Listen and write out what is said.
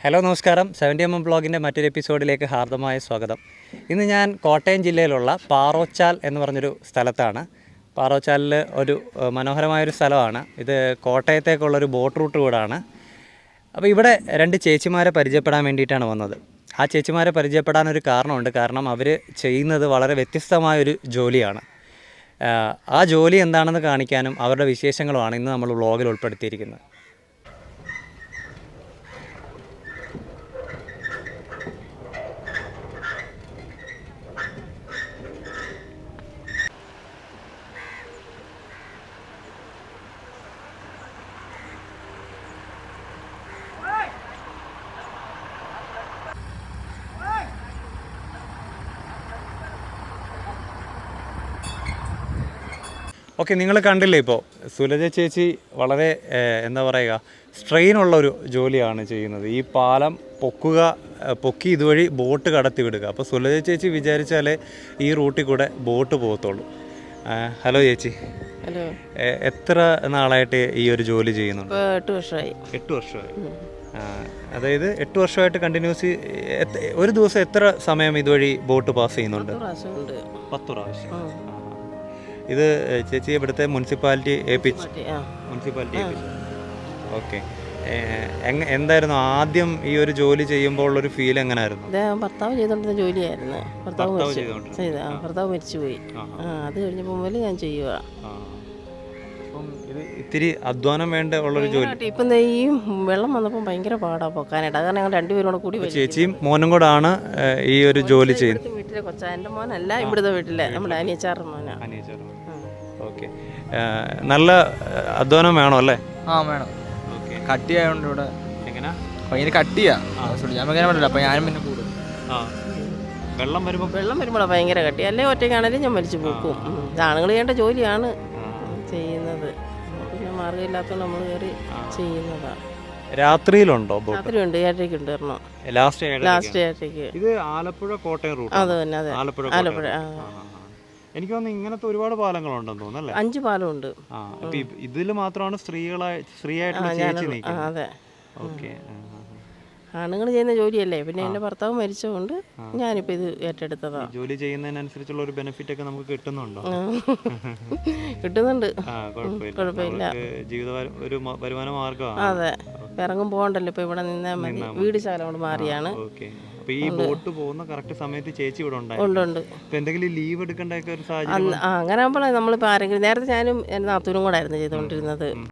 Hello നമസ്കാരം 70mm ബ്ലോഗിൻ്റെ മറ്റൊരു എപ്പിസോഡിലേക്ക് ഹാർദമായ സ്വാഗതം. ഇന്ന് ഞാൻ കോട്ടയം ജില്ലയിലുള്ള പാറോച്ചാൽ എന്ന് പറഞ്ഞൊരു സ്ഥലത്താണ്. പാറോച്ചാലിൽ ഒരു മനോഹരമായൊരു സ്ഥലമാണ്. ഇത് കോട്ടയത്തേക്കുള്ളൊരു ബോട്ട് റൂട്ട് കൂടാണ്. അപ്പോൾ ഇവിടെ രണ്ട് ചേച്ചിമാരെ പരിചയപ്പെടാൻ വേണ്ടിയിട്ടാണ് വന്നത്. ആ ചേച്ചിമാരെ പരിചയപ്പെടാനൊരു കാരണമുണ്ട്. കാരണം അവർ ചെയ്യുന്നത് വളരെ വ്യത്യസ്തമായൊരു ജോലിയാണ്. ആ ജോലി എന്താണെന്ന് കാണിക്കാനും അവരുടെ വിശേഷങ്ങളുമാണ് ഇന്ന് നമ്മൾ വ്ളോഗിൽ ഉൾപ്പെടുത്തിയിരിക്കുന്നത്. ഓക്കെ, നിങ്ങൾ കണ്ടില്ലേ ഇപ്പോൾ സുലജ ചേച്ചി വളരെ എന്താ പറയുക, സ്ട്രെയിനുള്ളൊരു ജോലിയാണ് ചെയ്യുന്നത്. ഈ പാലം പൊക്കി ഇതുവഴി ബോട്ട് കടത്തി വിടുക. അപ്പോൾ സുലജ ചേച്ചി വിചാരിച്ചാലേ ഈ റൂട്ടിൽ കൂടെ ബോട്ട് പോകത്തുള്ളൂ. ഹലോ ചേച്ചി. ഹലോ. എത്ര നാളായിട്ട് ഈ ഒരു ജോലി ചെയ്യുന്നുണ്ട്? 8 വർഷമായി. 8 വർഷമായി. അതായത് 8 വർഷമായിട്ട് കണ്ടിന്യൂസ് ഒരു ദിവസം എത്ര സമയം ഇതുവഴി ബോട്ട് പാസ് ചെയ്യുന്നുണ്ട്? 10 പ്രാവശ്യം. ഇത് ചേച്ചി ഇവിടുത്തെ മുനിസിപ്പാലിറ്റി ഏൽപ്പിച്ചു. ഓക്കെ, എന്തായിരുന്നു ആദ്യം ഈ ഒരു ജോലി ചെയ്യുമ്പോൾ ഉള്ളൊരു ഫീൽ എങ്ങനെയായിരുന്നു? ഭർത്താവ് ചെയ്തോണ്ടിരുന്ന ജോലിയായിരുന്നു. ഭർത്താവ് മരിച്ചുപോയി. അത് കഴിഞ്ഞപ്പോൾ മുതൽ ഞാൻ ചെയ്യുക. ഇത് ഇത്തിരി അധ്വാനം വേണ്ട ഉള്ളൊരു ജോലി. ഇപ്പം ഈ വെള്ളം വന്നപ്പോൾ ഭയങ്കര പാടാണ് പൊക്കാനായിട്ട്. കാരണം ഞങ്ങൾ രണ്ടുപേരും കൂടി ചേച്ചിയും മോനും കൂടാണ് ഈ ഒരു ജോലി ചെയ്യുന്നത്. വീട്ടിലെ കൊച്ചാ, എൻ്റെ മോനല്ല, ഇവിടുത്തെ വീട്ടിലെ നമ്മുടെ അനിയച്ചാറുടെ മോനാണ്. ഓക്കെ, നല്ല അധ്വാനം വേണം അല്ലേ? വേണം. കട്ടിയായോണ്ട് ഇവിടെ എങ്ങനെ ഭയങ്കര കട്ടിയാ. ഞാൻ പറ്റില്ല, അപ്പൊ ഞാനും പിന്നെ കൂടും. വെള്ളം വരുമ്പോഴാണ് ഭയങ്കര കട്ടി. അല്ലേ ഒറ്റയ്ക്കാണെങ്കിലും ഞാൻ വലിച്ചു പോക്കും. ആണുങ്ങൾ ചെയ്യേണ്ട ജോലിയാണ് ചെയ്യുന്നത്. പിന്നെ മാർഗ്ഗമില്ലാത്തതുകൊണ്ട് നമ്മൾ കയറി ചെയ്യുന്നതാണ്. രാത്രിയിലുണ്ടോ? രാത്രിയുണ്ട്, 7:30 വരണം. ലാസ്റ്റ് 7:30. ഇത് ആലപ്പുഴ കോട്ടയം റൂട്ട്. അത് തന്നെ, അതെ. ആലപ്പുഴ. എനിക്ക് തോന്നുന്നു ഇങ്ങനത്തെ ഒരുപാട് പാലങ്ങളുണ്ടെന്ന് തോന്നുന്നു. 5 പാലമുണ്ട്. ഇതിൽ മാത്രമാണ് സ്ത്രീ ആയിട്ടുള്ള ചേച്ചി നിൽക്കുന്നത്. അതെ. ഓക്കെ, ആണുങ്ങൾ ചെയ്യുന്ന ജോലിയല്ലേ. പിന്നെ എൻ്റെ ഭർത്താവ് മരിച്ചതുകൊണ്ട് ഞാനിപ്പോൾ ഇത് ഏറ്റെടുത്തതാണ്. ജോലി ചെയ്യുന്നതിനനുസരിച്ചുള്ള ഒരു ബെനിഫിറ്റ് ഒക്കെ നമുക്ക് കിട്ടുന്നുണ്ടോ? കിട്ടുന്നുണ്ട്, കുഴപ്പമില്ല. ജീവിത ഒരു വരുമാന മാർഗമാണ്. അതെ, ഇറങ്ങും പോകണ്ടല്ലോ. ഇപ്പൊ ഇവിടെ നിന്നാൽ മതി. വീട് ശാല കൊണ്ട് മാറിയാണ്. അപ്പൊ ഈ ബോട്ട് പോകുന്ന കറക്റ്റ് സമയത്ത് ചേച്ചി ഇവിടെ ഉണ്ട്. എന്തെങ്കിലും ലീവ് എടുക്കേണ്ട ഒരു സാഹചര്യം അങ്ങനെ ആകുമ്പോൾ നമ്മളിപ്പോൾ ആരെങ്കിലും, നേരത്തെ ഞാനും എൻ്റെ നാത്തൂനും കൂടെ ആയിരുന്നു ചെയ്തുകൊണ്ടിരുന്നത്.